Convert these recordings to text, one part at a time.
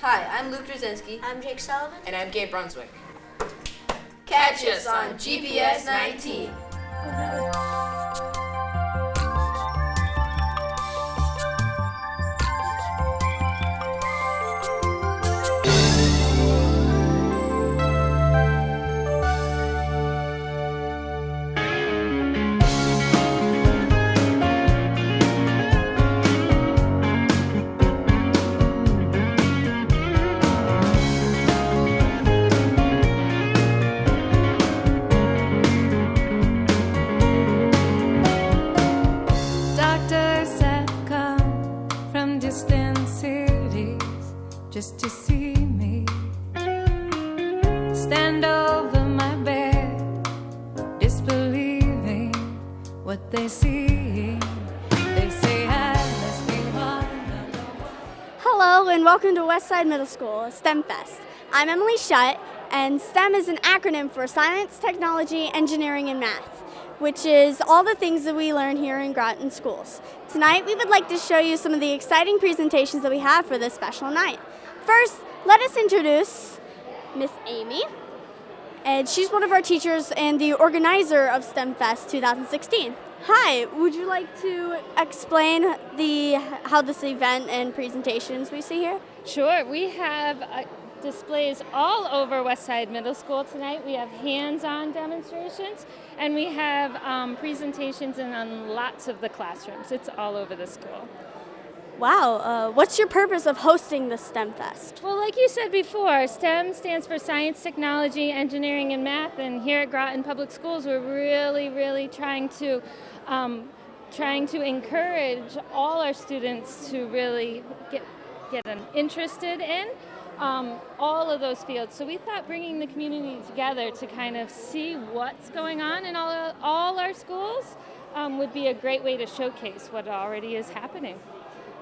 Hi, I'm Luke Drzezinski. I'm Jake Sullivan. And I'm Gabe Brunswick. Catch us on GPS 19. Just to see me stand over my bed, disbelieving what they see. They say I must be one. Hello and welcome to Westside Middle School STEM Fest. I'm Emily Shutt, and STEM is an acronym for Science, Technology, Engineering, and Math, which is all the things that we learn here in Groton schools. Tonight we would like to show you some of the exciting presentations that we have for this special night. First, let us introduce Miss Amy, and she's one of our teachers and the organizer of STEM Fest 2016. Hi, would you like to explain how this event and presentations we see here? Sure, we have displays all over Westside Middle School tonight. We have hands-on demonstrations, and we have presentations in lots of the classrooms. It's all over the school. Wow, what's your purpose of hosting the STEM Fest? Well, like you said before, STEM stands for Science, Technology, Engineering, and Math, and here at Groton Public Schools, we're really trying to encourage all our students to really get interested in all of those fields. So we thought bringing the community together to kind of see what's going on in all our schools would be a great way to showcase what already is happening.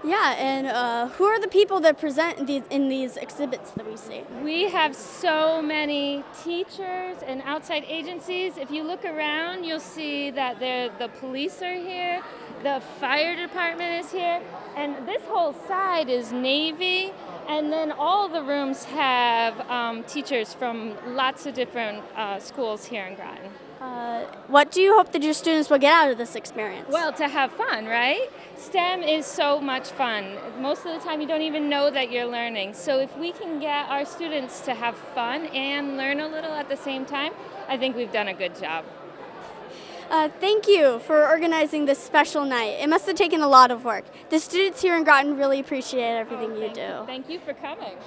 Yeah, and who are the people that present in these exhibits that we see? We have so many teachers and outside agencies. If you look around, you'll see that the police are here, the fire department is here, and this whole side is Navy, and then all the rooms have teachers from lots of different schools here in Groton. What do you hope that your students will get out of this experience? Well, to have fun, right? STEM is so much fun. Most of the time you don't even know that you're learning. So if we can get our students to have fun and learn a little at the same time, I think we've done a good job. Thank you for organizing this special night. It must have taken a lot of work. The students here in Groton really appreciate everything you do. Thank you for coming.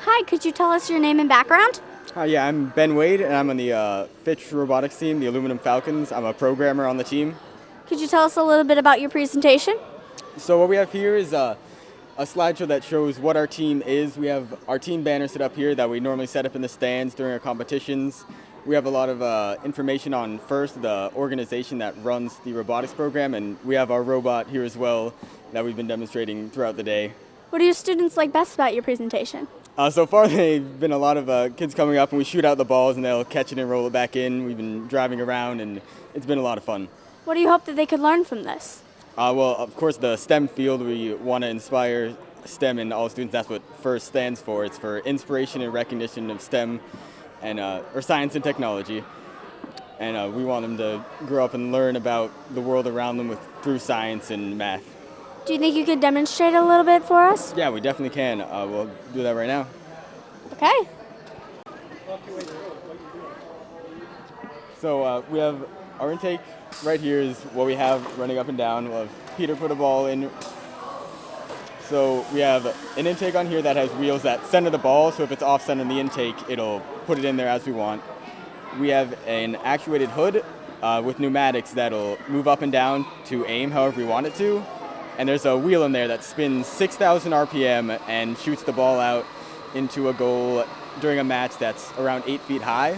Hi, could you tell us your name and background? Yeah, I'm Ben Wade, and I'm on the Fitch Robotics team, the Aluminum Falcons. I'm a programmer on the team. Could you tell us a little bit about your presentation? So what we have here is a slideshow that shows what our team is. We have our team banner set up here that we normally set up in the stands during our competitions. We have a lot of information on FIRST, the organization that runs the robotics program, and we have our robot here as well that we've been demonstrating throughout the day. What do your students like best about your presentation? So far, they've been a lot of kids coming up, and we shoot out the balls, and they'll catch it and roll it back in. We've been driving around, and it's been a lot of fun. What do you hope that they could learn from this? Well, of course, the STEM field, we want to inspire STEM in all students. That's what FIRST stands for. It's for Inspiration and Recognition of STEM, and or Science and Technology. And we want them to grow up and learn about the world around them through science and math. Do you think you could demonstrate a little bit for us? Yeah, we definitely can. We'll do that right now. Okay. So we have our intake right here is what we have running up and down. We'll have Peter put a ball in. So we have an intake on here that has wheels that center the ball, so if it's off-center in the intake, it'll put it in there as we want. We have an actuated hood with pneumatics that'll move up and down to aim however we want it to. And there's a wheel in there that spins 6,000 RPM and shoots the ball out into a goal during a match that's around 8 feet high.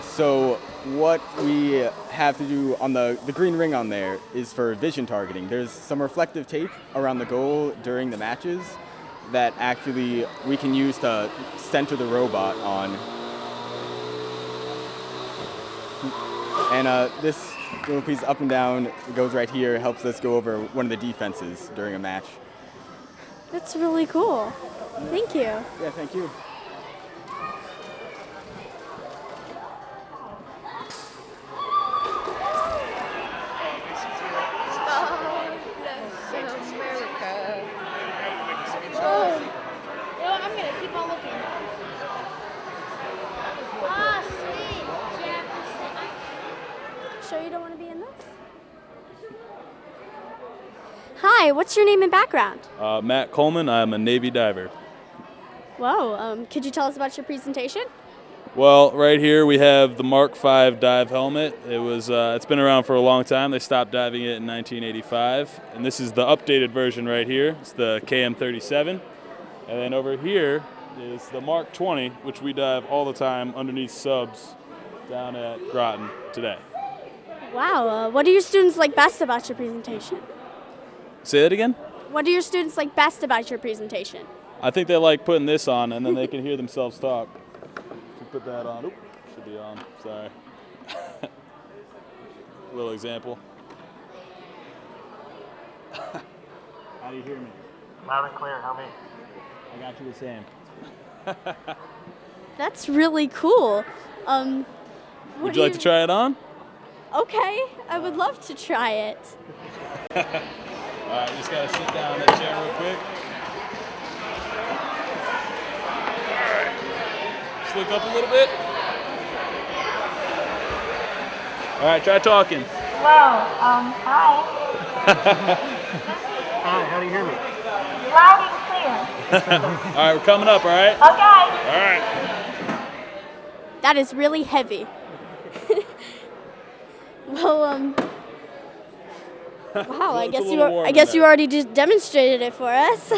So what we have to do on the green ring on there is for vision targeting. There's some reflective tape around the goal during the matches that actually we can use to center the robot on. And this little piece up and down goes right here, helps us go over one of the defenses during a match. That's really cool. Thank you. Yeah, thank you. I'm going to keep on looking. Sure you don't want to be in this? Hi, what's your name and background? Matt Coleman. I'm a Navy diver. Whoa, could you tell us about your presentation? Well, right here we have the Mark V dive helmet. It's been around for a long time. They stopped diving it in 1985, and this is the updated version right here. It's the KM37, and then over here is the Mark 20, which we dive all the time underneath subs down at Groton today. Wow, what do your students like best about your presentation? Say that again? What do your students like best about your presentation? I think they like putting this on, and then they can hear themselves talk. Put that on. Oop, should be on. Sorry. Little example. How do you hear me? Loud and clear. How me? I got you the same. That's really cool. Would you like to try it on? Okay, I would love to try it. All right, just gotta sit down in that chair real quick. Just look up a little bit. All right, try talking. Hello. Hi. Hi. How do you hear me? Loud and clear. All right, we're coming up. All right. Okay. All right. That is really heavy. Well, wow, I guess you already just demonstrated it for us.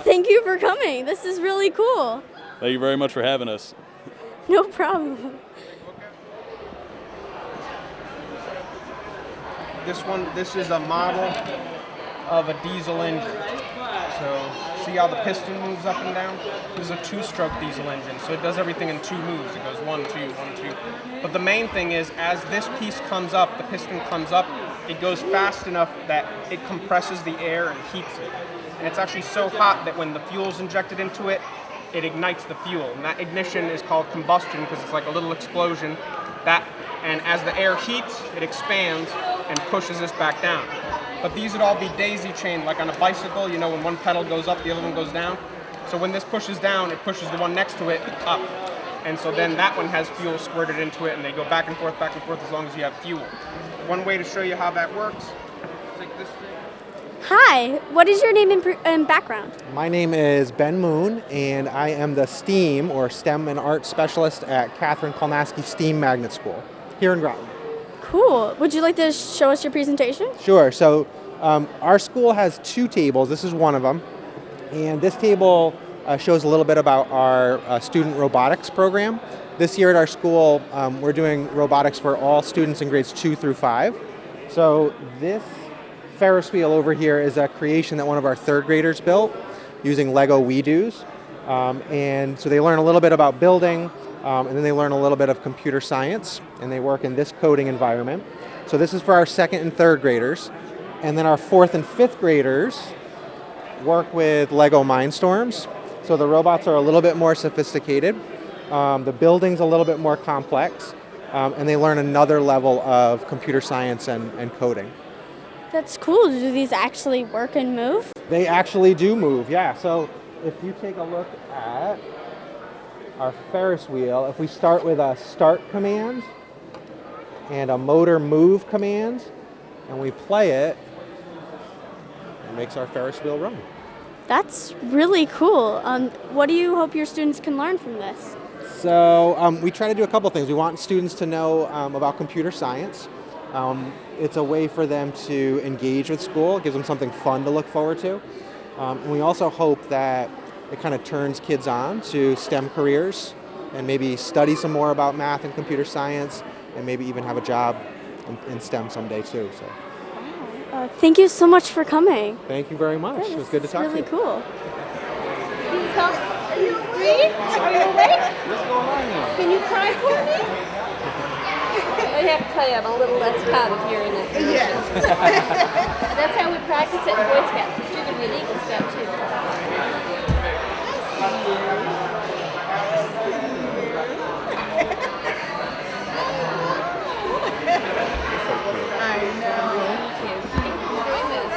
Thank you for coming. This is really cool. Thank you very much for having us. No problem. This is a model of a diesel engine. So see how the piston moves up and down? This is a two-stroke diesel engine, so it does everything in two moves. It goes 1, 2, 1, 2. But the main thing is, as this piece comes up, the piston comes up, it goes fast enough that it compresses the air and heats it. And it's actually so hot that when the fuel's injected into it, it ignites the fuel. And that ignition is called combustion because it's like a little explosion. And as the air heats, it expands and pushes this back down. But these would all be daisy chained, like on a bicycle, you know, when one pedal goes up, the other one goes down. So when this pushes down, it pushes the one next to it up. And so then that one has fuel squirted into it, and they go back and forth as long as you have fuel. One way to show you how that works, take this thing. Hi, what is your name and background? My name is Ben Moon, and I am the STEAM, or STEM and Art Specialist at Catherine Kolnaski STEAM Magnet School here in Groton. Cool. Would you like to show us your presentation? Sure. So our school has two tables. This is one of them. And this table shows a little bit about our student robotics program. This year at our school, we're doing robotics for all students in grades 2 through 5. So this Ferris wheel over here is a creation that one of our third graders built using Lego We-Dos. And so they learn a little bit about building, and then they learn a little bit of computer science, and they work in this coding environment. So this is for our second and third graders. And then our fourth and fifth graders work with Lego Mindstorms. So the robots are a little bit more sophisticated. The building's a little bit more complex, and they learn another level of computer science and coding. That's cool. Do these actually work and move? They actually do move, yeah. So if you take a look at our Ferris wheel, if we start with a start command and a motor move command, and we play it, it makes our Ferris wheel run. That's really cool. What do you hope your students can learn from this? So we try to do a couple things. We want students to know about computer science. It's a way for them to engage with school. It gives them something fun to look forward to. And we also hope that it kind of turns kids on to STEM careers and maybe study some more about math and computer science and maybe even have a job in STEM someday too. So. Thank you so much for coming. Thank you very much. It was good to talk to you. Really cool. Are you free? Are you awake? What's going on here? Can you cry for me? I have to tell you, I'm a little less calm if you're in it. Yes. That's how we practice at Boy Scouts. You're going to be an Eagle Scout too. I know. Thank you. Thank you for doing this.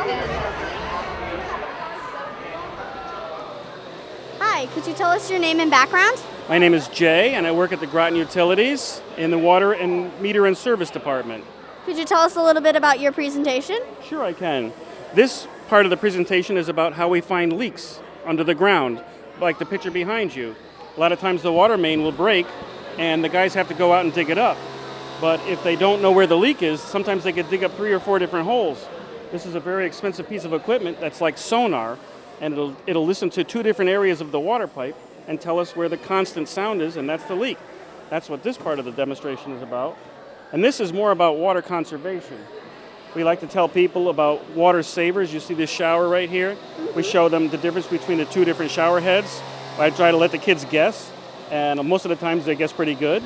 Hi, could you tell us your name and background? My name is Jay, and I work at the Groton Utilities in the Water and Meter and Service Department. Could you tell us a little bit about your presentation? Sure, I can. This part of the presentation is about how we find leaks under the ground, like the picture behind you. A lot of times the water main will break, and the guys have to go out and dig it up. But if they don't know where the leak is, sometimes they could dig up 3 or 4 different holes. This is a very expensive piece of equipment that's like sonar, and it'll listen to 2 different areas of the water pipe and tell us where the constant sound is, and that's the leak. That's what this part of the demonstration is about. And this is more about water conservation. We like to tell people about water savers. You see this shower right here? We show them the difference between the 2 different shower heads. I try to let the kids guess, and most of the times they guess pretty good.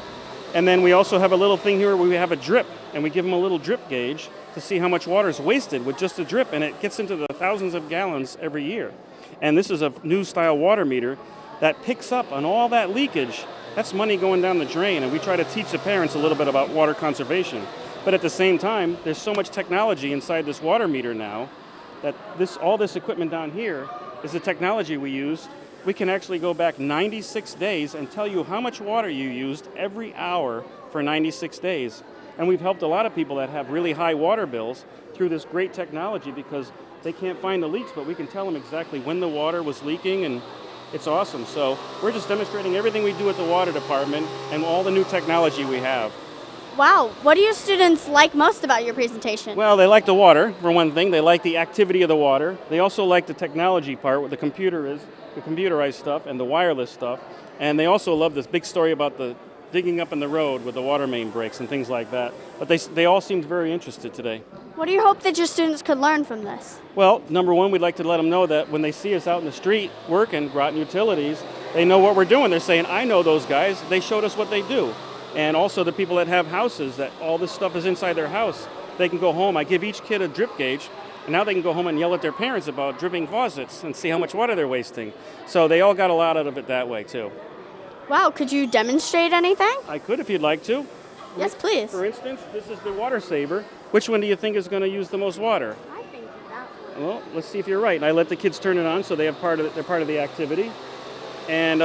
And then we also have a little thing here where we have a drip, and we give them a little drip gauge to see how much water is wasted with just a drip, and it gets into the thousands of gallons every year. And this is a new style water meter that picks up on all that leakage. That's money going down the drain, and we try to teach the parents a little bit about water conservation. But at the same time, there's so much technology inside this water meter now that all this equipment down here is the technology we use. We can actually go back 96 days and tell you how much water you used every hour for 96 days. And we've helped a lot of people that have really high water bills through this great technology because they can't find the leaks, but we can tell them exactly when the water was leaking, and it's awesome. So we're just demonstrating everything we do at the water department and all the new technology we have. Wow, what do your students like most about your presentation? Well, they like the water, for one thing. They like the activity of the water. They also like the technology part, what the computer is, the computerized stuff and the wireless stuff. And they also love this big story about the digging up in the road with the water main breaks and things like that. But they all seemed very interested today. What do you hope that your students could learn from this? Well, number one, we'd like to let them know that when they see us out in the street working, Groton Utilities, they know what we're doing. They're saying, I know those guys. They showed us what they do. And also the people that have houses, that all this stuff is inside their house, they can go home. I give each kid a drip gauge, and now they can go home and yell at their parents about dripping faucets and see how much water they're wasting. So they all got a lot out of it that way, too. Wow, could you demonstrate anything? I could if you'd like to. Yes, please. For instance, this is the water saver. Which one do you think is going to use the most water? I think that one. Well, let's see if you're right. And I let the kids turn it on so they're part of the activity. And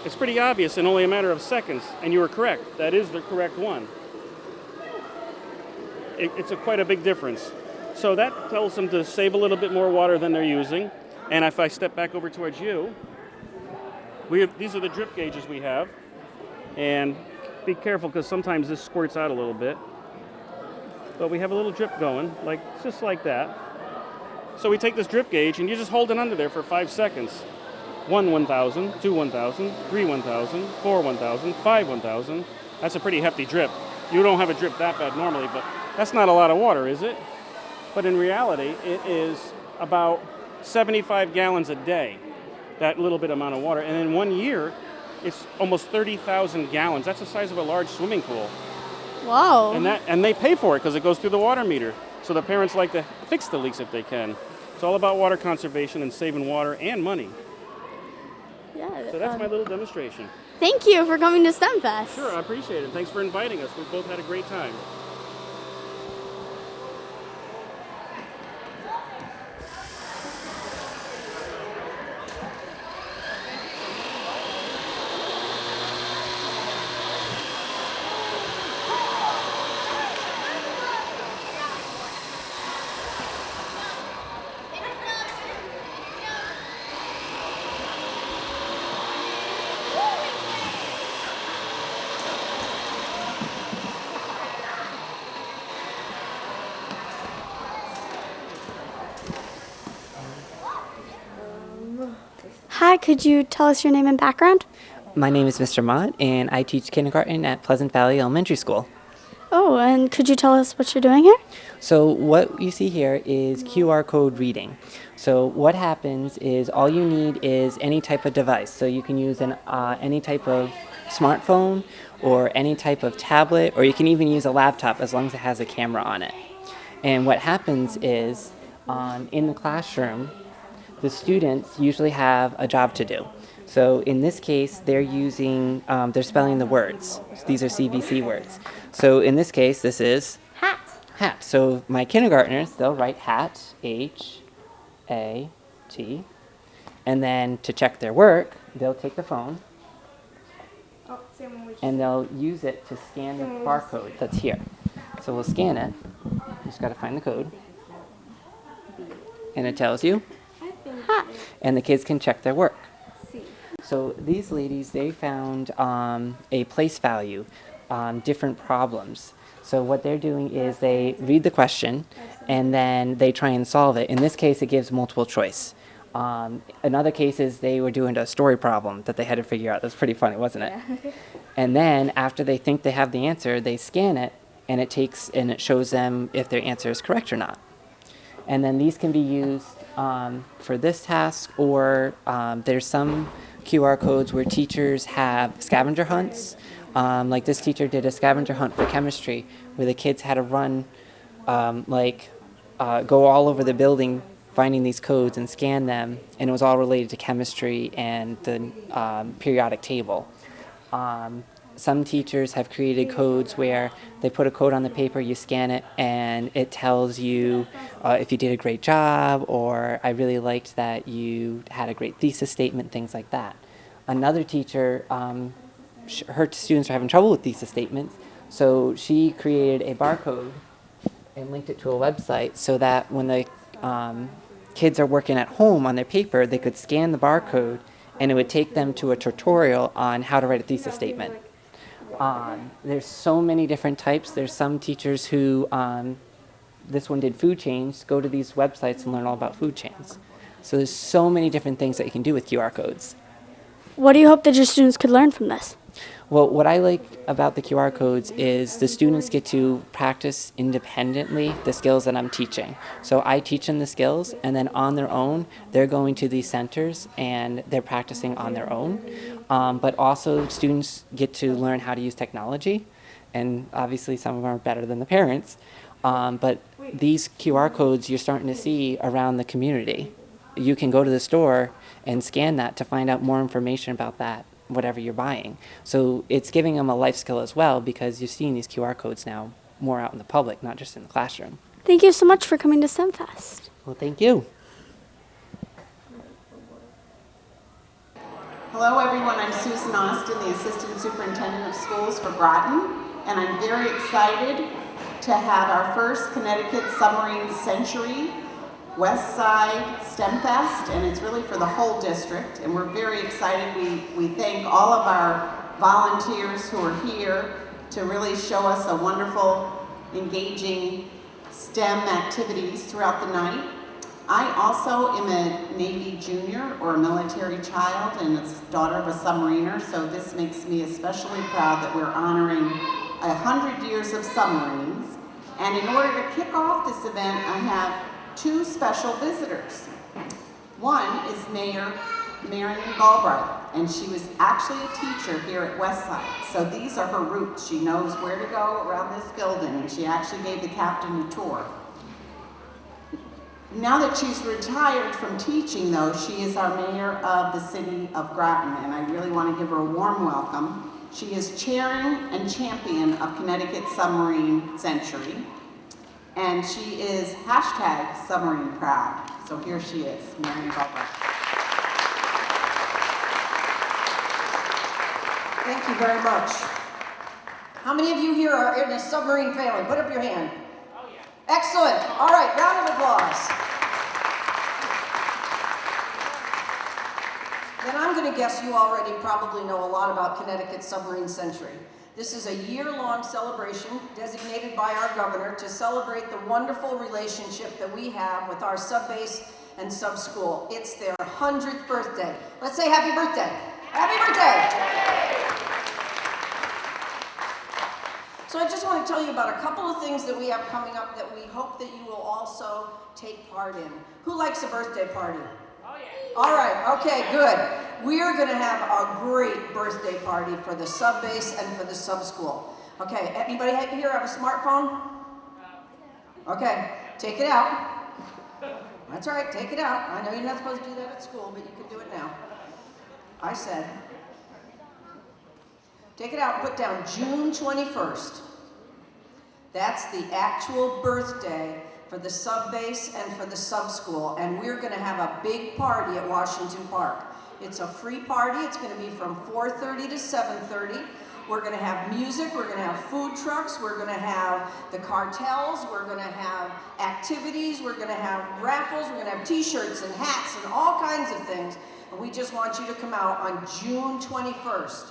it's pretty obvious in only a matter of seconds, and you were correct. That is the correct one. It's quite a big difference. So that tells them to save a little bit more water than they're using. And if I step back over towards you, these are the drip gauges we have. And be careful because sometimes this squirts out a little bit. But we have a little drip going, just like that. So we take this drip gauge and you just hold it under there for 5 seconds. 1 1,000, 2 1,000, 3 1,000, 4 1,000, 5 1,000. That's a pretty hefty drip. You don't have a drip that bad normally, but that's not a lot of water, is it? But in reality, it is about 75 gallons a day, that little bit amount of water. And in 1 year, it's almost 30,000 gallons. That's the size of a large swimming pool. Whoa. And they pay for it because it goes through the water meter. So the parents like to fix the leaks if they can. It's all about water conservation and saving water and money. Yeah. So that's my little demonstration. Thank you for coming to STEM Fest. Sure, I appreciate it. Thanks for inviting us. We've both had a great time. Hi, could you tell us your name and background? My name is Mr. Mott, and I teach kindergarten at Pleasant Valley Elementary School. Oh, and could you tell us what you're doing here? So what you see here is QR code reading. So what happens is all you need is any type of device. So you can use any type of smartphone or any type of tablet, or you can even use a laptop as long as it has a camera on it. And what happens is in the classroom, the students usually have a job to do. So in this case, they're spelling the words. These are CVC words. So in this case, this is hat. Hat. So my kindergartners, they'll write hat, H-A-T, and then to check their work, they'll take the phone and they'll use it to scan the barcode that's here. So we'll scan it. You just got to find the code. And it tells you. Hat. And the kids can check their work. So these ladies, they found a place value on different problems. So what they're doing is they read the question and then they try and solve it. In this case, it gives multiple choice. In other cases, they were doing a story problem that they had to figure out. That's pretty funny, wasn't it? Yeah. And then after they think they have the answer, they scan it and it shows them if their answer is correct or not. And then these can be used for this task, or there's some QR codes where teachers have scavenger hunts. Like this teacher did a scavenger hunt for chemistry where the kids had to run, go all over the building finding these codes and scan them, and it was all related to chemistry and the periodic table. Some teachers have created codes where they put a code on the paper, you scan it, and it tells you if you did a great job, or I really liked that you had a great thesis statement, things like that. Another teacher, her students are having trouble with thesis statements, so she created a barcode and linked it to a website so that when the kids are working at home on their paper, they could scan the barcode and it would take them to a tutorial on how to write a thesis statement. There's so many different types. There's some teachers who, this one did food chains, go to these websites and learn all about food chains. So there's so many different things that you can do with QR codes. What do you hope that your students could learn from this? Well, what I like about the QR codes is the students get to practice independently the skills that I'm teaching. So I teach them the skills, and then on their own, they're going to these centers and they're practicing on their own. But also students get to learn how to use technology, and obviously some of them are better than the parents. But these QR codes you're starting to see around the community. You can go to the store and scan that to find out more information about that, whatever you're buying. So it's giving them a life skill as well, because you're seeing these QR codes now more out in the public, not just in the classroom. Thank you so much for coming to STEMFest. Well, thank you. Hello everyone, I'm Susan Austin, the Assistant Superintendent of Schools for Groton, and I'm very excited to have our first Connecticut Submarine Century West Side STEMFest, and it's really for the whole district, and we're very excited. We thank all of our volunteers who are here to really show us a wonderful, engaging STEM activities throughout the night. I also am a Navy junior, or a military child, and a daughter of a submariner, so this makes me especially proud that we're honoring 100 years of submarines. And in order to kick off this event, I have two special visitors. One is Mayor Marion Galbraith, and she was actually a teacher here at Westside. So these are her roots. She knows where to go around this building, and she actually gave the captain a tour. Now that she's retired from teaching, though, she is our mayor of the city of Groton, and I really want to give her a warm welcome. She is chairing and champion of Connecticut Submarine Century, and she is #submarine proud. So here she is, Marion Galbraith. Thank you very much. How many of you here are in a submarine family? Put up your hand. Oh, yeah. Excellent. All right, round of applause. Then I'm going to guess you already probably know a lot about Connecticut Submarine Century. This is a year-long celebration designated by our governor to celebrate the wonderful relationship that we have with our subbase and Sub-School. It's their 100th birthday. Let's say happy birthday. Happy birthday! So I just want to tell you about a couple of things that we have coming up that we hope that you will also take part in. Who likes a birthday party? Oh yeah. All right, okay, good. We are going to have a great birthday party for the sub-base and for the sub-school. Okay, anybody here have a smartphone? Okay, take it out. That's all right, take it out. I know you're not supposed to do that at school, but you can do it now. I said, take it out and put down June 21st. That's the actual birthday for the sub-base and for the sub-school, and we're going to have a big party at Washington Park. It's a free party. It's going to be from 4:30 to 7:30. We're going to have music, we're going to have food trucks, we're going to have the cartels, we're going to have activities, we're going to have raffles, we're going to have t-shirts and hats and all kinds of things. And we just want you to come out on June 21st.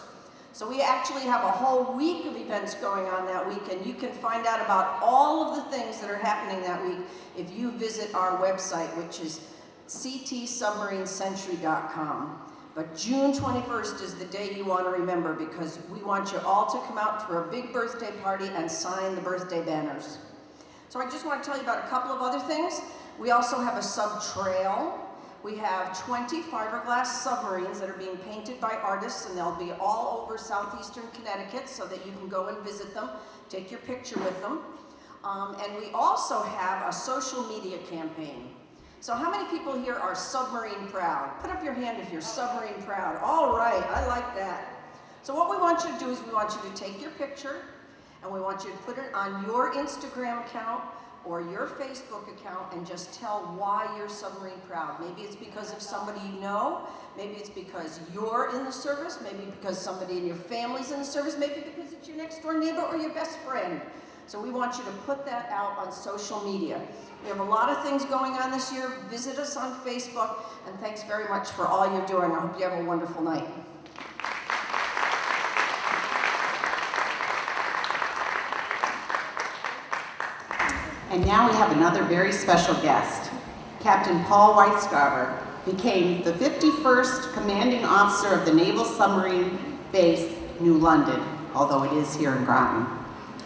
So we actually have a whole week of events going on that week, and you can find out about all of the things that are happening that week if you visit our website, which is ctsubmarinecentury.com. But June 21st is the day you want to remember, because we want you all to come out for a big birthday party and sign the birthday banners. So I just want to tell you about a couple of other things. We also have a sub-trail. We have 20 fiberglass submarines that are being painted by artists, and they'll be all over southeastern Connecticut so that you can go and visit them, take your picture with them. And we also have a social media campaign. So how many people here are submarine proud? Put up your hand if you're submarine proud. All right, I like that. So what we want you to do is we want you to take your picture and we want you to put it on your Instagram account or your Facebook account and just tell why you're submarine proud. Maybe it's because of somebody you know, maybe it's because you're in the service, maybe because somebody in your family's in the service, maybe because it's your next door neighbor or your best friend. So we want you to put that out on social media. We have a lot of things going on this year. Visit us on Facebook, and thanks very much for all you're doing. I hope you have a wonderful night. And now we have another very special guest. Captain Paul Weisgarber became the 51st Commanding Officer of the Naval Submarine Base, New London, although it is here in Groton,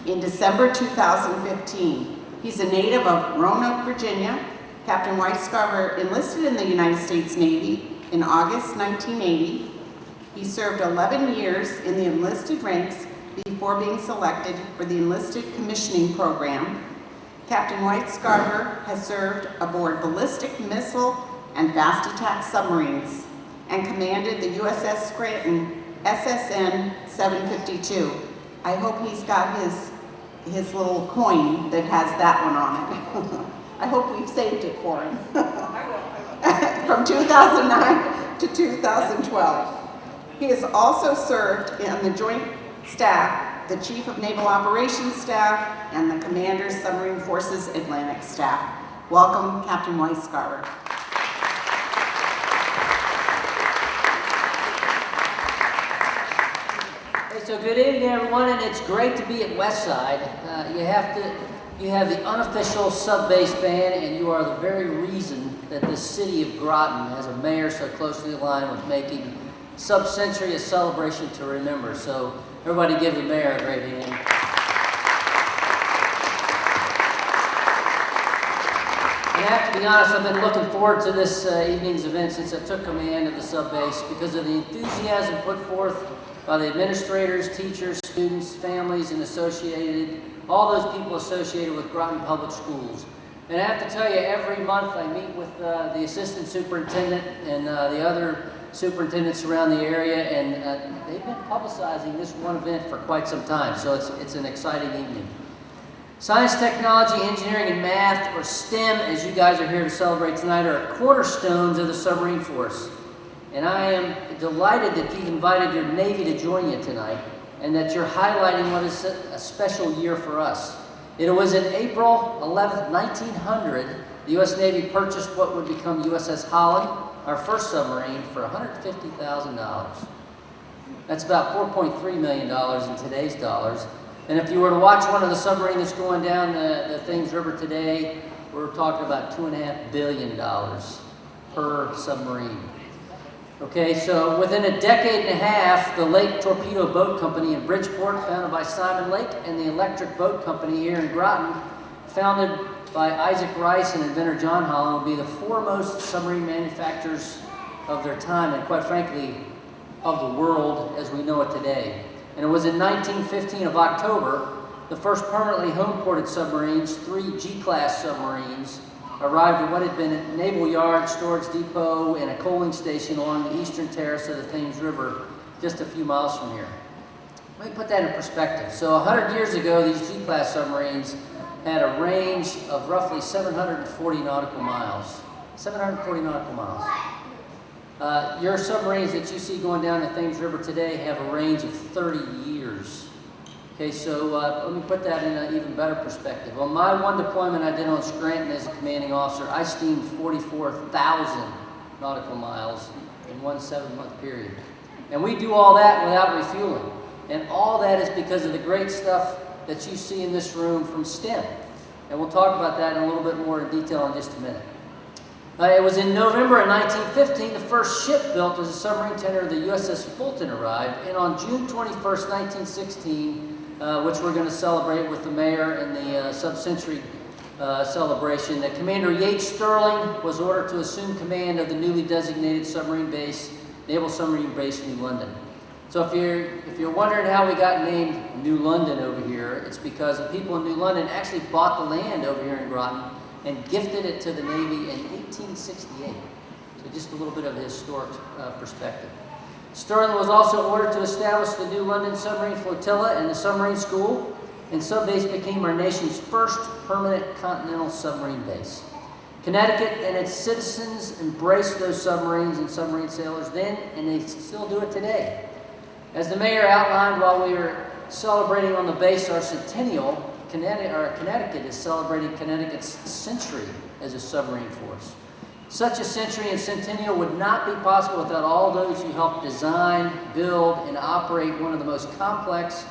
in December 2015. He's a native of Roanoke, Virginia. Captain Weisgarber enlisted in the United States Navy in August 1980. He served 11 years in the enlisted ranks before being selected for the Enlisted Commissioning Program. Captain Weisgarber has served aboard ballistic missile and fast attack submarines and commanded the USS Scranton SSN 752. I hope he's got his little coin that has that one on it. I hope we've saved it for him. From 2009 to 2012. He has also served on the Joint Staff, the Chief of Naval Operations Staff, and the Commander's Submarine Forces Atlantic Staff. Welcome, Captain Weisgarber. So good evening, everyone, and it's great to be at Westside. You have the unofficial sub-base band, and you are the very reason that the city of Groton has a mayor so closely aligned with making Sub-Century a celebration to remember. So everybody give the mayor a great hand. And I have to be honest, I've been looking forward to this evening's event since I took command of the sub-base because of the enthusiasm put forth by the administrators, teachers, students, families, and all those people associated with Groton Public Schools. And I have to tell you, every month I meet with the assistant superintendent and the other superintendents around the area, and they've been publicizing this one event for quite some time, so it's an exciting evening. Science, technology, engineering, and math, or STEM, as you guys are here to celebrate tonight, are cornerstones of the submarine force. And I am delighted that you've invited your Navy to join you tonight, and that you're highlighting what is a special year for us. It was in April 11th, 1900, the U.S. Navy purchased what would become USS Holland, our first submarine, for $150,000. That's about $4.3 million in today's dollars. And if you were to watch one of the submarines that's going down the Thames River today, we're talking about $2.5 billion. per submarine. Okay, so within a decade and a half, the Lake Torpedo Boat Company in Bridgeport, founded by Simon Lake, and the Electric Boat Company here in Groton, founded by Isaac Rice and inventor John Holland, will be the foremost submarine manufacturers of their time, and quite frankly, of the world as we know it today. And it was in 1915 of October, the first permanently home-ported submarines, 3 G-class submarines, arrived at what had been a naval yard, storage depot, and a coaling station along the eastern terrace of the Thames River, just a few miles from here. Let me put that in perspective. So 100 years ago, these G-class submarines had a range of roughly 740 nautical miles. 740 nautical miles. Your submarines that you see going down the Thames River today have a range of 30 years. Okay, so let me put that in an even better perspective. On my one deployment I did on Scranton as a commanding officer, I steamed 44,000 nautical miles in one 7-month period. And we do all that without refueling. And all that is because of the great stuff that you see in this room from STEM. And we'll talk about that in a little bit more in detail in just a minute. It was in November of 1915, the first ship built as a submarine tender, the USS Fulton, arrived. And on June 21st, 1916, which we're going to celebrate with the mayor and the sub-century celebration, that Commander Yates Sterling was ordered to assume command of the newly designated submarine base, Naval Submarine Base, New London. So if you're wondering how we got named New London over here, it's because the people in New London actually bought the land over here in Groton and gifted it to the Navy in 1868. So just a little bit of a historic perspective. Sterling was also ordered to establish the New London Submarine Flotilla and the submarine school, and subbase became our nation's first permanent continental submarine base. Connecticut and its citizens embraced those submarines and submarine sailors then, and they still do it today. As the mayor outlined while we were celebrating on the base our centennial, Connecticut is celebrating Connecticut's century as a submarine force. Such a century and centennial would not be possible without all those who helped design, build, and operate one of the most complex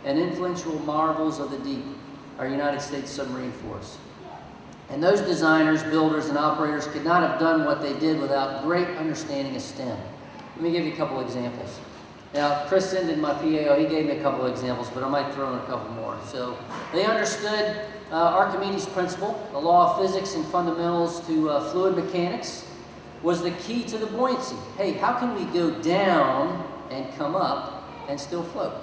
and influential marvels of the deep, our United States Submarine Force. And those designers, builders, and operators could not have done what they did without great understanding of STEM. Let me give you a couple examples. Now, Chris Sinden, my PAO, he gave me a couple of examples, but I might throw in a couple more. So they understood Archimedes' principle, the law of physics and fundamentals to fluid mechanics, was the key to the buoyancy. Hey, how can we go down and come up and still float?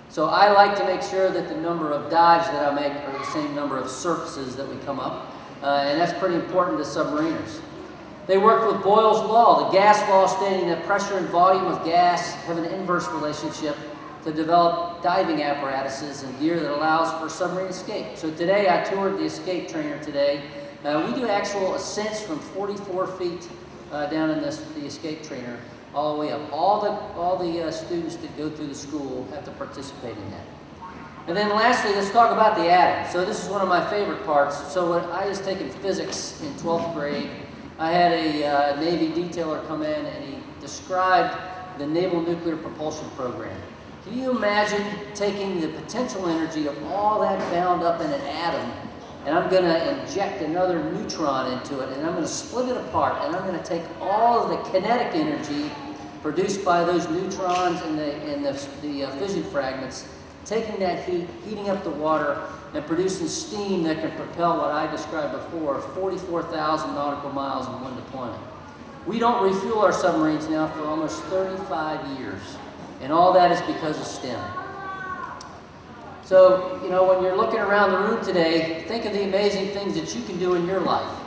So I like to make sure that the number of dives that I make are the same number of surfaces that we come up, and that's pretty important to submariners. They worked with Boyle's law, the gas law, stating that pressure and volume of gas have an inverse relationship, to develop diving apparatuses and gear that allows for submarine escape. So today I toured the escape trainer today. We do actual ascents from 44 feet down in the escape trainer all the way up. All the students that go through the school have to participate in that. And then lastly, let's talk about the atom. So this is one of my favorite parts. So when I was taking physics in 12th grade, I had a Navy detailer come in and he described the Naval Nuclear Propulsion Program. Can you imagine taking the potential energy of all that bound up in an atom, and I'm going to inject another neutron into it, and I'm going to split it apart, and I'm going to take all of the kinetic energy produced by those neutrons and the fission fragments, taking that heat, heating up the water, and producing steam that can propel what I described before, 44,000 nautical miles in one deployment. We don't refuel our submarines now for almost 35 years. And all that is because of STEM. So, you know, when you're looking around the room today, think of the amazing things that you can do in your life.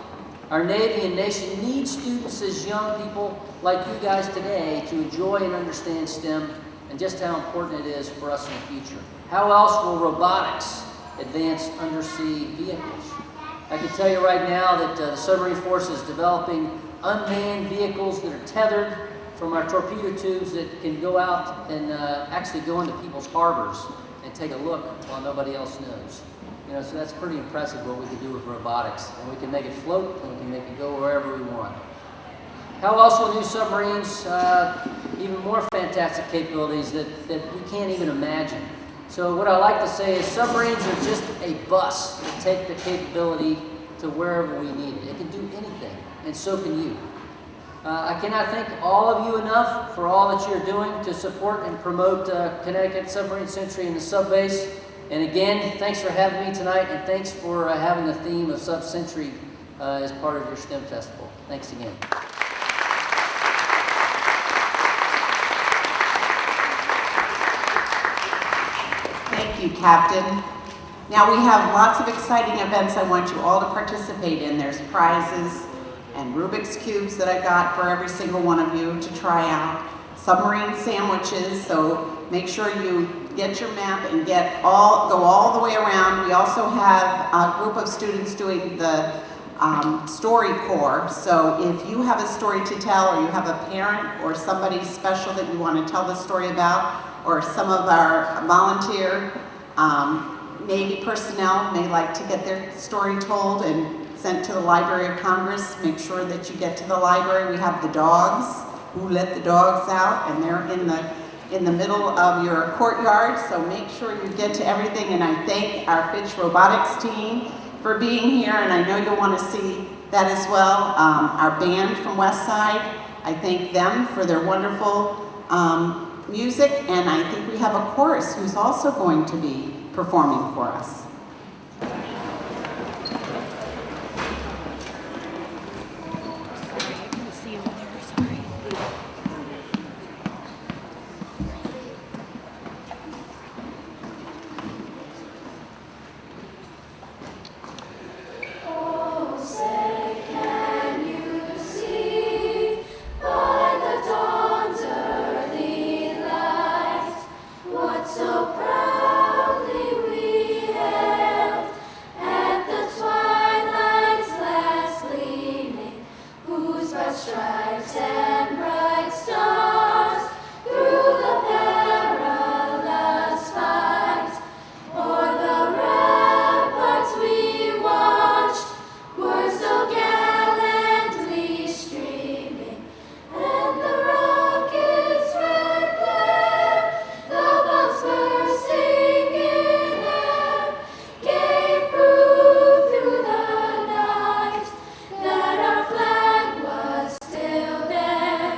Our Navy and nation needs students as young people like you guys today to enjoy and understand STEM and just how important it is for us in the future. How else will robotics advance undersea vehicles? I can tell you right now that the submarine force is developing unmanned vehicles that are tethered from our torpedo tubes that can go out and actually go into people's harbors and take a look while nobody else knows. You know, so that's pretty impressive what we can do with robotics. And we can make it float, and we can make it go wherever we want. How else will new submarines, even more fantastic capabilities that we can't even imagine. So what I like to say is submarines are just a bus that take the capability to wherever we need it. It can do anything, and so can you. I cannot thank all of you enough for all that you're doing to support and promote Connecticut Submarine Century and the Subbase. And again, thanks for having me tonight, and thanks for having the theme of Sub-Century as part of your STEM Festival. Thanks again. Thank you, Captain. Now we have lots of exciting events I want you all to participate in. There's prizes and Rubik's Cubes that I got for every single one of you to try out. Submarine sandwiches, so make sure you get your map and go all the way around. We also have a group of students doing the StoryCorps. So if you have a story to tell, or you have a parent or somebody special that you want to tell the story about, or some of our volunteer Navy personnel may like to get their story told and sent to the Library of Congress, make sure that you get to the library. We have the dogs, who let the dogs out, and they're in the middle of your courtyard, so make sure you get to everything. And I thank our Fitch Robotics team for being here, and I know you'll want to see that as well. Our band from Westside, I thank them for their wonderful music, and I think we have a chorus who's also going to be performing for us. So proudly we hailed at the twilight's last gleaming, whose broad stripes and bright stars through the perilous fight o'er the ramparts we watched were so gallantly streaming, and the rockets' red glare, the bombs bursting in air, gave proof through the night that our flag was still there.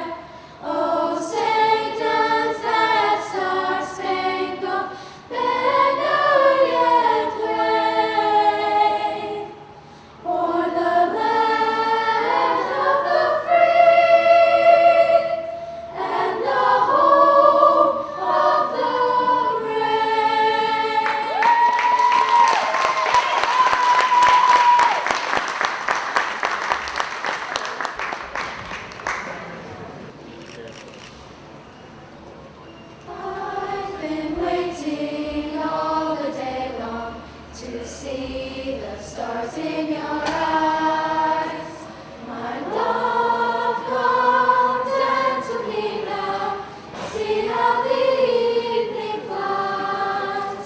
Oh, say does that star-spangled banner yet wave o'er the land of the free and the hope of the brave? I've been waiting all the day long to see the stars in your eyes. My love, come down to me now. See how the evening flies.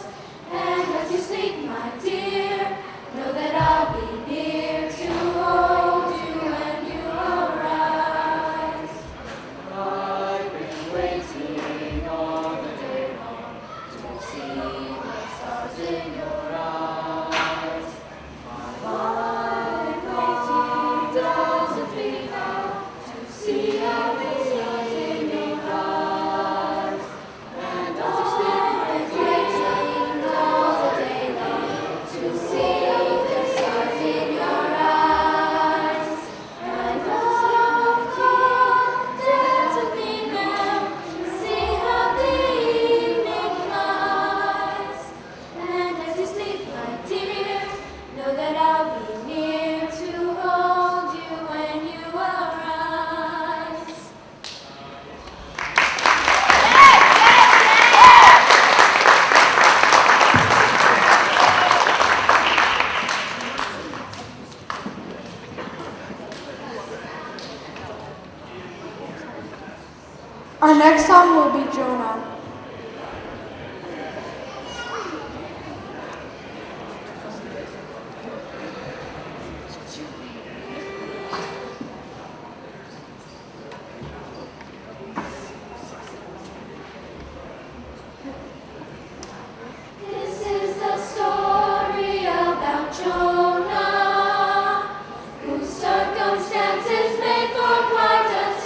And as you sleep, my dear, know that I'll be near to hold you when you arise. I've been waiting all the day long to see the stars in your eyes. My waiting doesn't mean now to see how the stars in your eyes. And I've been waiting all the day long to see the stars in your eyes. And love, come down to me now, see how the evening flies. And as you sleep, my dear, know that I'll be near to hold you when you arise. Our next song will be Jonah. This is the story about Jonah, whose circumstances made for quite a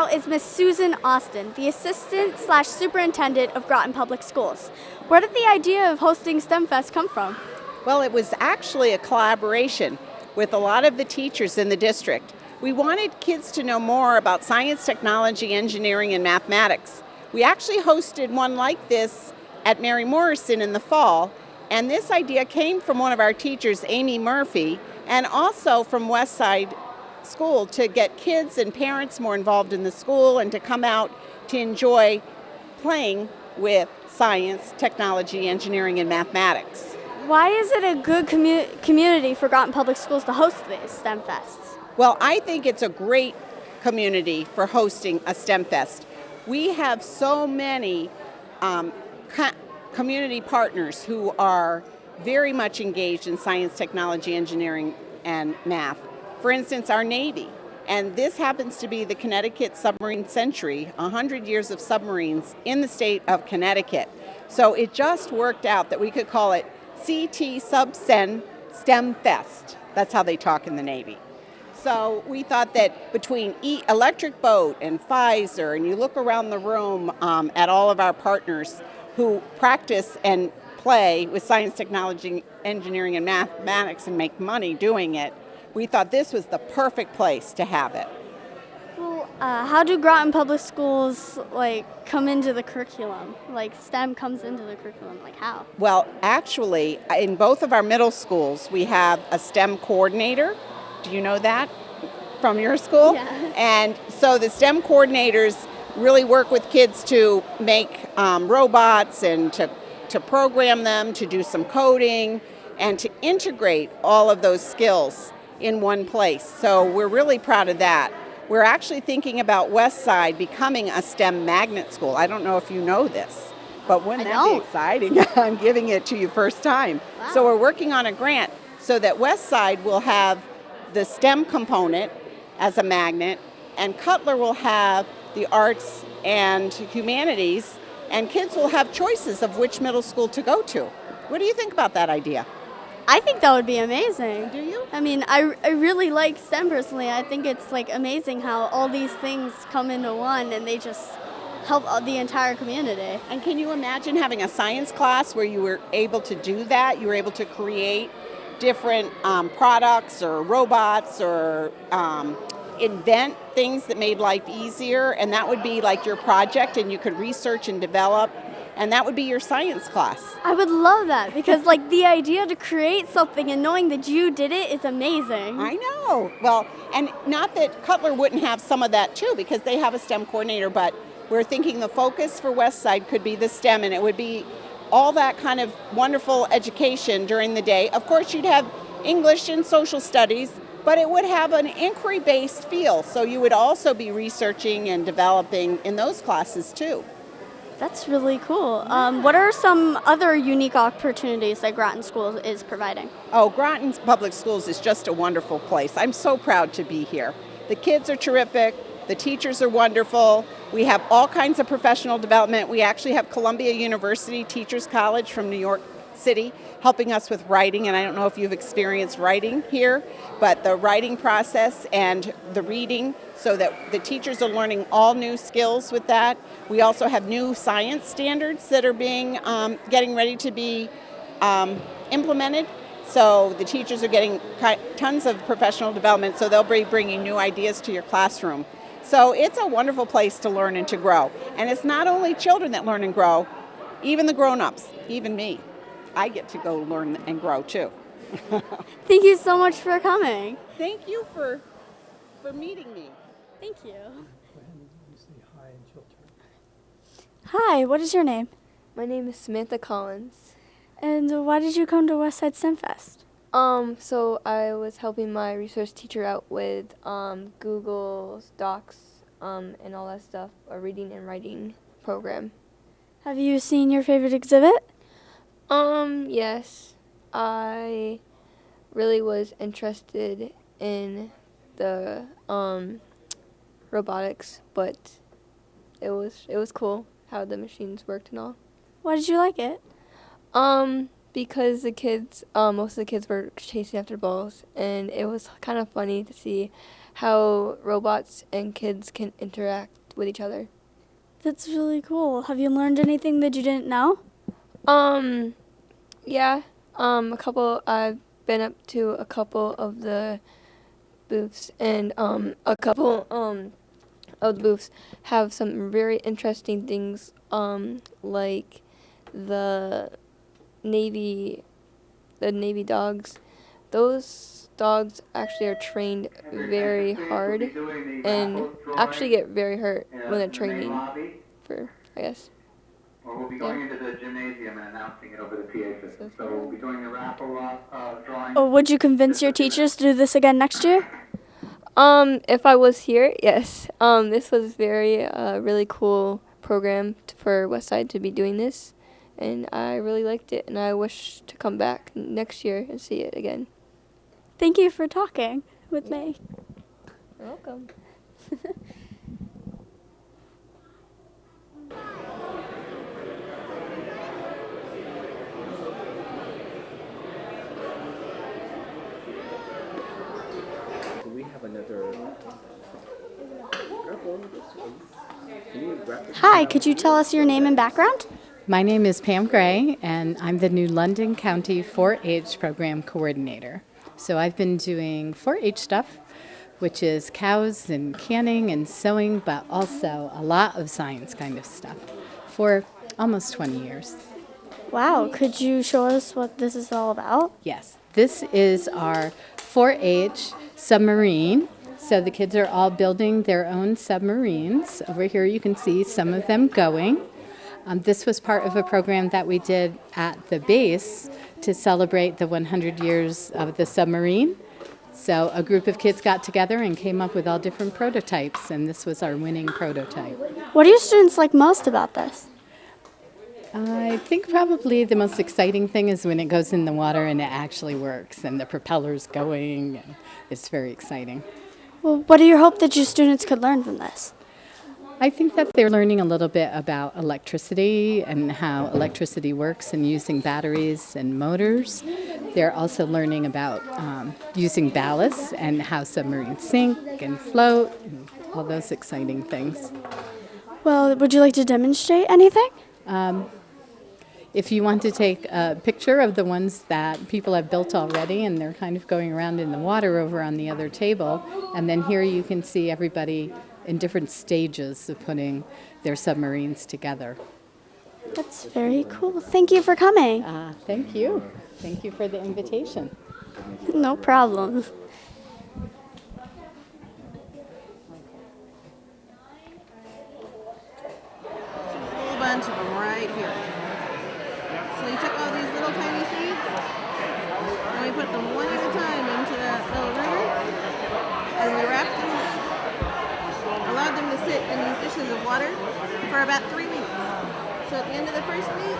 out is Miss Susan Austin, the Assistant/Superintendent of Groton Public Schools. Where did the idea of hosting STEM Fest come from? Well, it was actually a collaboration with a lot of the teachers in the district. We wanted kids to know more about science, technology, engineering, and mathematics. We actually hosted one like this at Mary Morrison in the fall, and this idea came from one of our teachers, Amy Murphy, and also from Westside School to get kids and parents more involved in the school and to come out to enjoy playing with science, technology, engineering, and mathematics. Why is it a good community for Groton Public Schools to host these STEM Fests? Well, I think it's a great community for hosting a STEM Fest. We have so many community partners who are very much engaged in science, technology, engineering, and math. For instance, our Navy. And this happens to be the Connecticut Submarine Century, 100 years of submarines in the state of Connecticut. So it just worked out that we could call it CT Sub-Sen STEM Fest. That's how they talk in the Navy. So we thought that between Electric Boat and Pfizer, and you look around the room at all of our partners who practice and play with science, technology, engineering, and mathematics and make money doing it, we thought this was the perfect place to have it. Well, how do Groton Public Schools come into the curriculum? STEM comes into the curriculum, how? Well, actually, in both of our middle schools, we have a STEM coordinator. Do you know that from your school? Yeah. And so the STEM coordinators really work with kids to make robots and to program them, to do some coding, and to integrate all of those skills in one place. So we're really proud of that. We're actually thinking about Westside becoming a STEM magnet school. I don't know if you know this, but wouldn't that be exciting? I'm giving it to you first time. Wow. So we're working on a grant so that Westside will have the STEM component as a magnet, and Cutler will have the arts and humanities, and kids will have choices of which middle school to go to. What do you think about that idea? I think that would be amazing. Do you? I mean, I really like STEM personally. I think it's amazing how all these things come into one and they just help the entire community. And can you imagine having a science class where you were able to do that? You were able to create different products or robots or invent things that made life easier, and that would be your project, and you could research and develop, and that would be your science class. I would love that because the idea to create something and knowing that you did it is amazing. I know. Well, and not that Cutler wouldn't have some of that too, because they have a STEM coordinator, but we're thinking the focus for Westside could be the STEM, and it would be all that kind of wonderful education during the day. Of course, you'd have English and social studies, but it would have an inquiry-based feel, so you would also be researching and developing in those classes too. That's really cool. What are some other unique opportunities that Groton Schools is providing? Oh, Groton Public Schools is just a wonderful place. I'm so proud to be here. The kids are terrific. The teachers are wonderful. We have all kinds of professional development. We actually have Columbia University Teachers College from New York City helping us with writing, and I don't know if you've experienced writing here, but the writing process and the reading, so that the teachers are learning all new skills with that. We also have new science standards that are getting ready to be implemented. So the teachers are getting tons of professional development, so they'll be bringing new ideas to your classroom. So it's a wonderful place to learn and to grow. And it's not only children that learn and grow, even the grown-ups, even me. I get to go learn and grow too. Thank you so much for coming. Thank you for meeting me. Thank you. Hi, what is your name? My name is Samantha Collins. And why did you come to Westside STEM Fest? So I was helping my resource teacher out with Google Docs and all that stuff, a reading and writing program. Have you seen your favorite exhibit? Yes. I really was interested in the robotics, but it was cool how the machines worked and all. Why did you like it? Because the kids, most of the kids were chasing after balls, and it was kind of funny to see how robots and kids can interact with each other. That's really cool. Have you learned anything that you didn't know? Yeah. I've been up to a couple of the booths, and a couple of the booths have some very interesting things, like the Navy dogs. Those dogs actually are trained very hard and actually get very hurt when they're training for, I guess. Well, we'll be going into the gymnasium and announcing it over the PA system. So we'll be doing a raffle drawing. Or would you convince your teachers to do this again next year? If I was here, yes. This was really cool program for Westside to be doing this, and I really liked it, and I wish to come back next year and see it again. Thank you for talking with me. You're welcome. We have another. Hi, could you tell us your name and background? My name is Pam Gray, and I'm the New London County 4-H Program Coordinator. So I've been doing 4-H stuff, which is cows and canning and sewing, but also a lot of science kind of stuff for almost 20 years. Wow, could you show us what this is all about? Yes, this is our 4-H submarine. So the kids are all building their own submarines. Over here you can see some of them going. This was part of a program that we did at the base to celebrate the 100 years of the submarine. So a group of kids got together and came up with all different prototypes, and this was our winning prototype. What do your students like most about this? I think probably the most exciting thing is when it goes in the water and it actually works, and the propeller's going, and it's very exciting. Well, what do you hope that your students could learn from this? I think that they're learning a little bit about electricity and how electricity works and using batteries and motors. They're also learning about using ballast and how submarines sink and float and all those exciting things. Well, would you like to demonstrate anything? If you want to take a picture of the ones that people have built already, and they're kind of going around in the water over on the other table, and then here you can see everybody in different stages of putting their submarines together. That's very cool. Thank you for coming. Thank you. Thank you for the invitation. No problem. Whole bunch of them right here. So you took all these little tiny seeds, and we put them one at a time into that little river, and we wrapped them, allowed them to sit in these dishes of water for about 3 weeks. So at the end of the first week,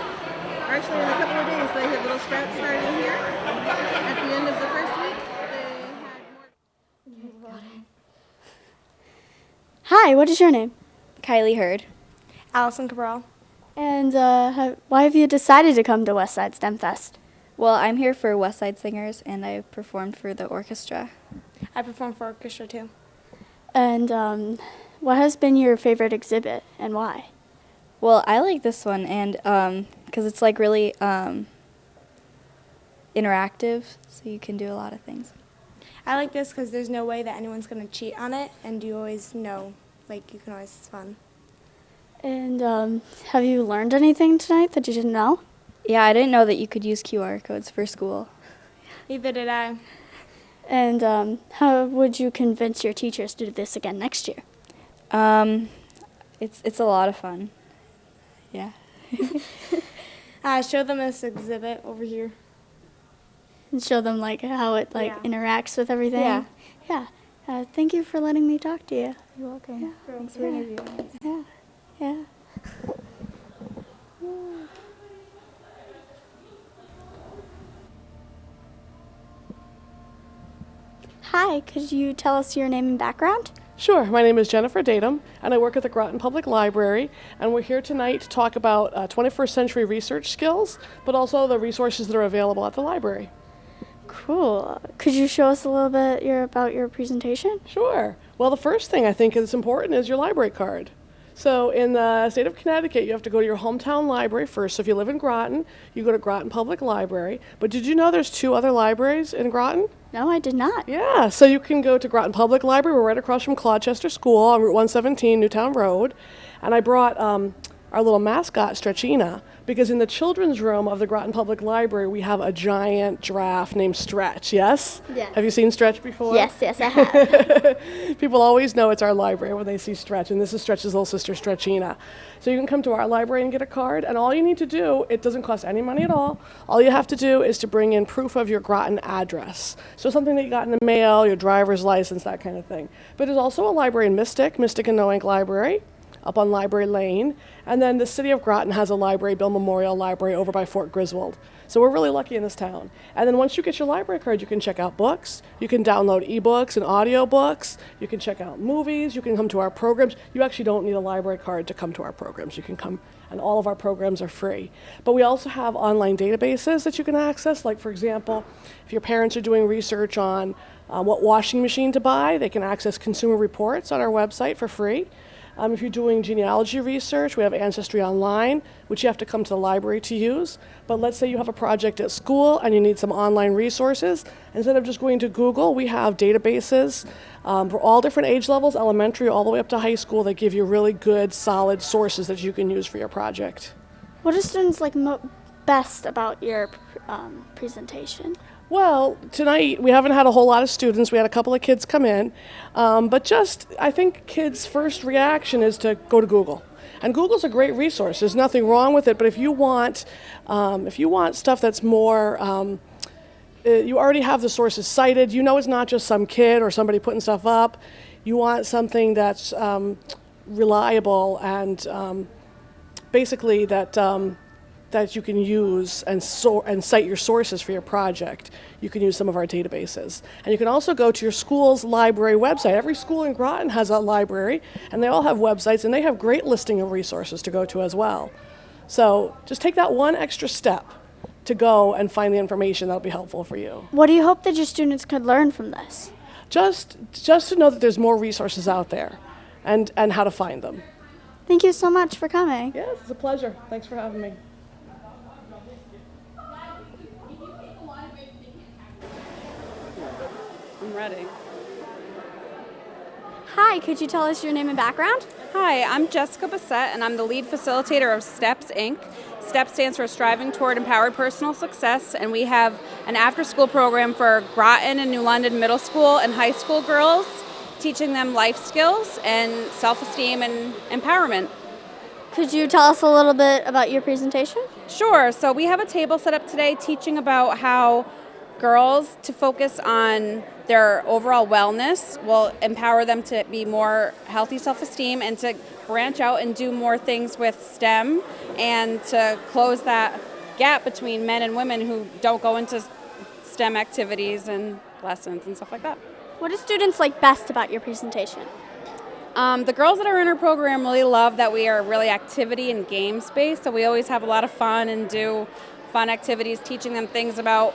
or actually in a couple of days, they had little sprouts starting here. At the end of the first week, they had more. Hi, what is your name? Kylie Hurd. Allison Cabral. And why have you decided to come to Westside STEM Fest? Well, I'm here for Westside Singers, and I performed for the orchestra. I performed for orchestra too. And what has been your favorite exhibit and why? Well, I like this one, and because it's like really interactive, so you can do a lot of things. I like this because there's no way that anyone's going to cheat on it, and you always know, like you can always, it's fun. And have you learned anything tonight that you didn't know? Yeah, I didn't know that you could use QR codes for school. Neither did I. And how would you convince your teachers to do this again next year? It's a lot of fun. Yeah. Show them this exhibit over here. And show them like how it interacts with everything? Yeah. Yeah. Thank you for letting me talk to you. You're welcome. Yeah. Thanks for interviewing us. Yeah. Yeah. Hi, could you tell us your name and background? Sure. My name is Jennifer Datum, and I work at the Groton Public Library, and we're here tonight to talk about 21st century research skills, but also the resources that are available at the library. Cool. Could you show us a little bit about your presentation? Sure. Well, the first thing I think is important is your library card. So in the state of Connecticut, you have to go to your hometown library first. So if you live in Groton, you go to Groton Public Library. But did you know there's 2 other libraries in Groton? No, I did not. Yeah, so you can go to Groton Public Library. We're right across from Clodchester School on Route 117, Newtown Road. And I brought our little mascot, Stretchina, because in the children's room of the Groton Public Library, we have a giant giraffe named Stretch, yes? Yes. Have you seen Stretch before? Yes, I have. People always know it's our library when they see Stretch, and this is Stretch's little sister, Stretchina. So you can come to our library and get a card, and all you need to do, it doesn't cost any money at all. All you have to do is to bring in proof of your Groton address. So something that you got in the mail, your driver's license, that kind of thing. But there's also a library in Mystic and Noank Library, up on Library Lane. And then the city of Groton has a library, Bill Memorial Library, over by Fort Griswold. So we're really lucky in this town. And then once you get your library card, you can check out books, you can download ebooks and audiobooks, you can check out movies, you can come to our programs. You actually don't need a library card to come to our programs. You can come, and all of our programs are free. But we also have online databases that you can access. Like, for example, if your parents are doing research on what washing machine to buy, they can access consumer reports on our website for free. If you're doing genealogy research, we have Ancestry Online, which you have to come to the library to use. But let's say you have a project at school and you need some online resources. Instead of just going to Google, we have databases for all different age levels, elementary all the way up to high school, that give you really good, solid sources that you can use for your project. What do students like best about your presentation? Well, tonight we haven't had a whole lot of students. We had a couple of kids come in, but I think kids' first reaction is to go to Google. And Google's a great resource. There's nothing wrong with it. But if you want stuff that's more, you already have the sources cited. You know it's not just some kid or somebody putting stuff up. You want something that's reliable and basically that you can use and cite your sources for your project. You can use some of our databases. And you can also go to your school's library website. Every school in Groton has a library, and they all have websites, and they have great listing of resources to go to as well. So just take that one extra step to go and find the information that'll be helpful for you. What do you hope that your students could learn from this? Just to know that there's more resources out there and how to find them. Thank you so much for coming. Yes, it's a pleasure. Thanks for having me. I'm ready. Hi, could you tell us your name and background? Hi, I'm Jessica Bassett, and I'm the lead facilitator of STEPS, Inc. STEPS stands for Striving Toward Empowered Personal Success, and we have an after-school program for Groton and New London middle school and high school girls, teaching them life skills and self-esteem and empowerment. Could you tell us a little bit about your presentation? Sure. So we have a table set up today teaching about how girls to focus on their overall wellness will empower them to be more healthy self-esteem and to branch out and do more things with STEM and to close that gap between men and women who don't go into STEM activities and lessons and stuff like that. What do students like best about your presentation? The girls that are in our program really love that we are really activity and games based, so we always have a lot of fun and do fun activities teaching them things about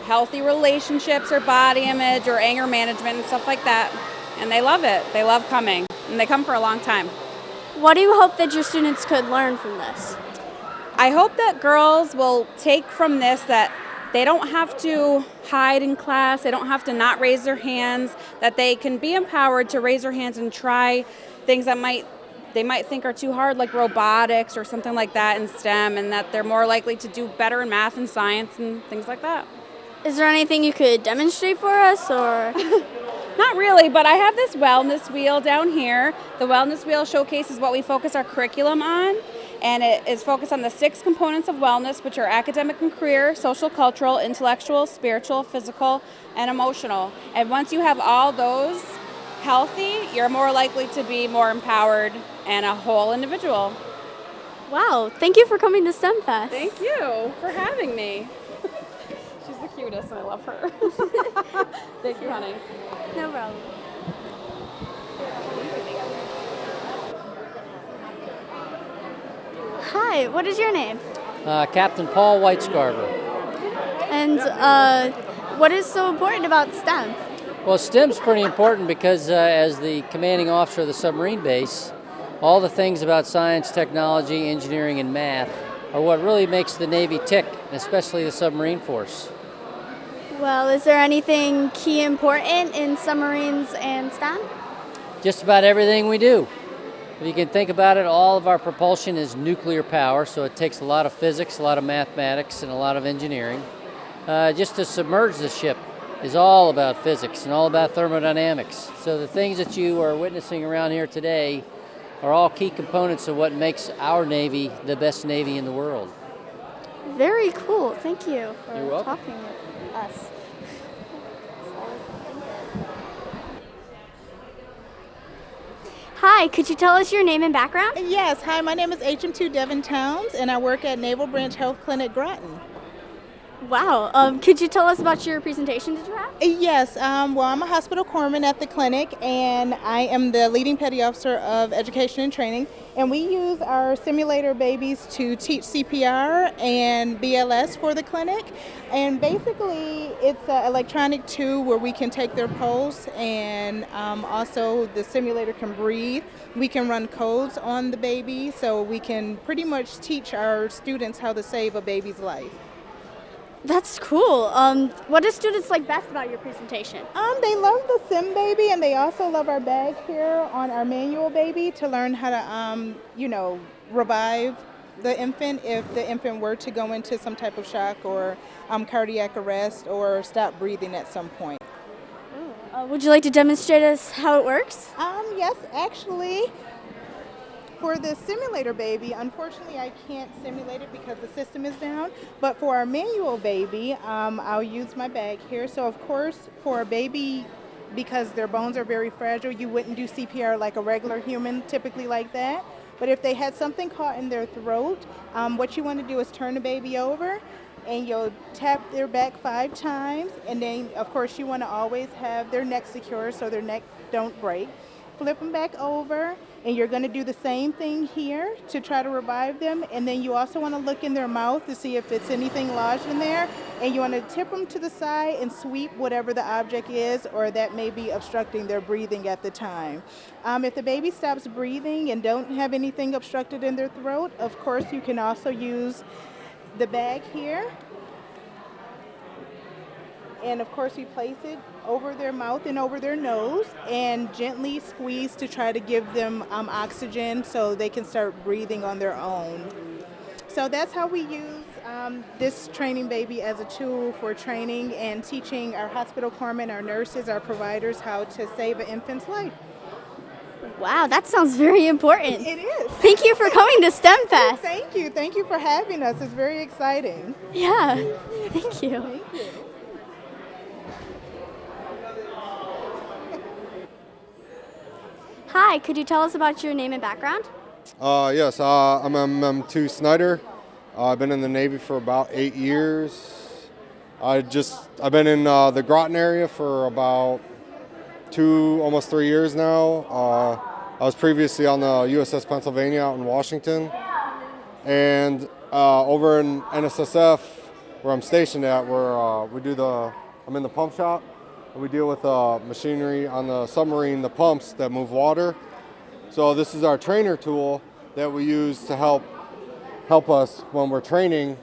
healthy relationships or body image or anger management and stuff like that. And they love it. They love coming. And they come for a long time. What do you hope that your students could learn from this? I hope that girls will take from this that they don't have to hide in class. They don't have to not raise their hands. That they can be empowered to raise their hands and try things that they might think are too hard, like robotics or something like that in STEM, and that they're more likely to do better in math and science and things like that. Is there anything you could demonstrate for us, or? Not really, but I have this wellness wheel down here. The wellness wheel showcases what we focus our curriculum on, and it is focused on the 6 components of wellness, which are academic and career, social, cultural, intellectual, spiritual, physical, and emotional. And once you have all those healthy, you're more likely to be more empowered and a whole individual. Wow, thank you for coming to STEM Fest. Thank you for having me. She's the cutest and I love her. Thank you, honey. No problem. Hi, what is your name? Captain Paul Whitescarver. And What is so important about STEM? Well, STEM's pretty important because as the commanding officer of the submarine base, all the things about science, technology, engineering, and math are what really makes the Navy tick, especially the submarine force. Well, is there anything key important in submarines and STEM? Just about everything we do. If you can think about it, all of our propulsion is nuclear power, so it takes a lot of physics, a lot of mathematics, and a lot of engineering. Just to submerge the ship is all about physics and all about thermodynamics. So the things that you are witnessing around here today are all key components of what makes our Navy the best Navy in the world. Very cool. Thank you You're for welcome. talking with us. Hi, could you tell us your name and background? Yes, hi, my name is HM2 Devin Towns, and I work at Naval Branch Health Clinic Groton. Wow. Could you tell us about your presentation that you have? Yes, well, I'm a hospital corpsman at the clinic, and I am the leading petty officer of education and training. And we use our simulator babies to teach CPR and BLS for the clinic. And basically, it's an electronic tool where we can take their pulse, and also the simulator can breathe. We can run codes on the baby, so we can pretty much teach our students how to save a baby's life. That's cool. What do students like best about your presentation? They love the sim baby, and they also love our bag here on our manual baby to learn how to, revive the infant if the infant were to go into some type of shock or cardiac arrest or stop breathing at some point. Would you like to demonstrate us how it works? Yes, actually. For the simulator baby, unfortunately I can't simulate it because the system is down, but for our manual baby, I'll use my bag here. So of course, for a baby, because their bones are very fragile, you wouldn't do CPR like a regular human, typically like that. But if they had something caught in their throat, what you want to do is turn the baby over, and you'll tap their back 5 times, and then of course you want to always have their neck secure so their neck don't break. Flip them back over, and you're going to do the same thing here to try to revive them. And then you also want to look in their mouth to see if it's anything lodged in there, and you want to tip them to the side and sweep whatever the object is or that may be obstructing their breathing at the time. If the baby stops breathing and don't have anything obstructed in their throat, of course you can also use the bag here. And of course we place it over their mouth and over their nose and gently squeeze to try to give them oxygen so they can start breathing on their own. So that's how we use this training baby as a tool for training and teaching our hospital corpsmen, our nurses, our providers how to save an infant's life. Wow, that sounds very important. It is. Thank you for coming to STEM Fest. Thank you. Thank you for having us. It's very exciting. Yeah, thank you. Thank you. Hi, could you tell us about your name and background? Yes, I'm M2 Snyder. I've been in the Navy for about 8 years. I've been in the Groton area for about almost 3 years now. I was previously on the USS Pennsylvania out in Washington. And over in NSSF, where I'm stationed at, where I'm in the pump shop. We deal with machinery on the submarine, the pumps that move water. So this is our trainer tool that we use to help us when we're training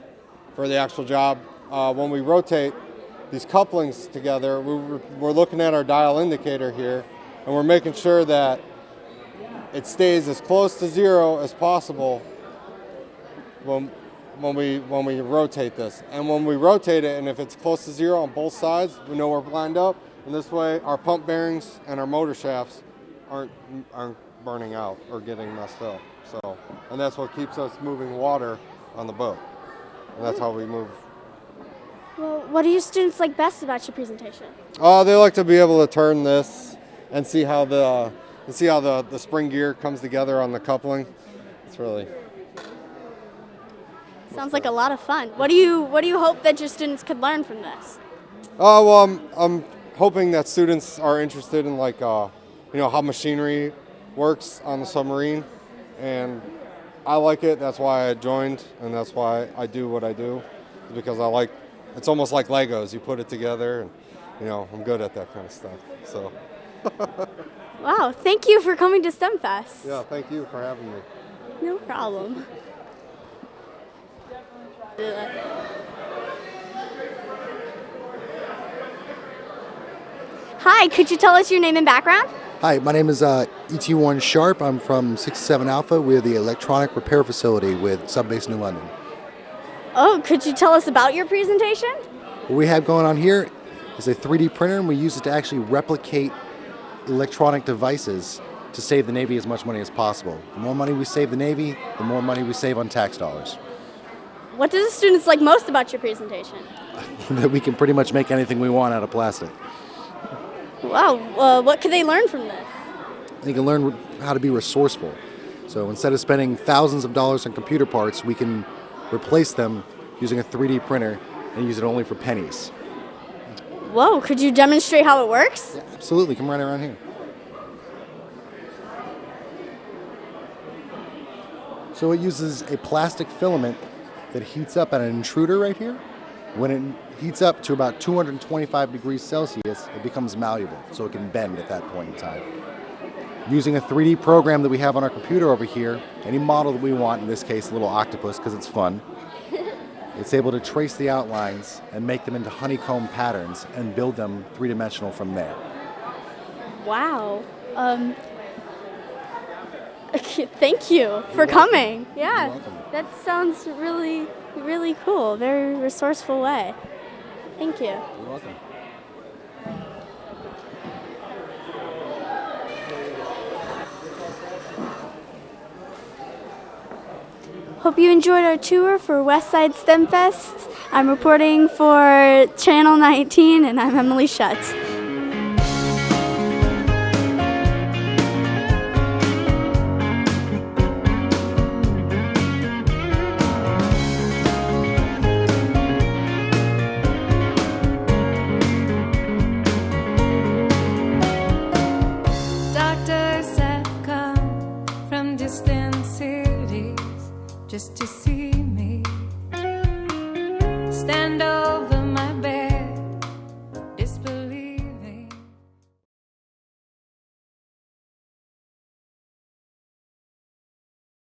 for the actual job. When we rotate these couplings together, we're looking at our dial indicator here, and we're making sure that it stays as close to 0 as possible when we rotate this. And when we rotate it, and if it's close to 0 on both sides, we know we're lined up. And this way, our pump bearings and our motor shafts aren't burning out or getting messed up. So, and that's what keeps us moving water on the boat. And that's how we move. Well, what do your students like best about your presentation? They like to be able to turn this and see how the spring gear comes together on the coupling. It's really. Sounds like a lot of fun. What do you hope that your students could learn from this? Well, I'm hoping that students are interested in how machinery works on the submarine, and I like it. That's why I joined, and that's why I do what I do, because I like it's almost like Legos. You put it together, and I'm good at that kind of stuff. So. Wow, thank you for coming to STEM Fest. Yeah, thank you for having me. No problem. Hi, could you tell us your name and background? Hi, my name is ET1 Sharp. I'm from 67 Alpha. We're the electronic repair facility with Subbase New London. Oh, could you tell us about your presentation? What we have going on here is a 3D printer, and we use it to actually replicate electronic devices to save the Navy as much money as possible. The more money we save the Navy, the more money we save on tax dollars. What do the students like most about your presentation? That we can pretty much make anything we want out of plastic. Wow, what could they learn from this? They can learn how to be resourceful. So instead of spending thousands of dollars on computer parts, we can replace them using a 3D printer and use it only for pennies. Whoa, could you demonstrate how it works? Yeah, absolutely, come right around here. So it uses a plastic filament that heats up at an intruder right here. When it heats up to about 225 degrees Celsius, it becomes malleable, so it can bend at that point in time. Using a 3D program that we have on our computer over here, any model that we want, in this case a little octopus because it's fun, it's able to trace the outlines and make them into honeycomb patterns and build them three-dimensional from there. Wow. Thank you for coming. Yeah, You're welcome. that sounds really, really cool. Very resourceful way. Thank you. You're welcome. Hope you enjoyed our tour for Westside STEM Fest. I'm reporting for Channel 19, and I'm Emily Shutt. Doctors have come from distant cities just to see me stand over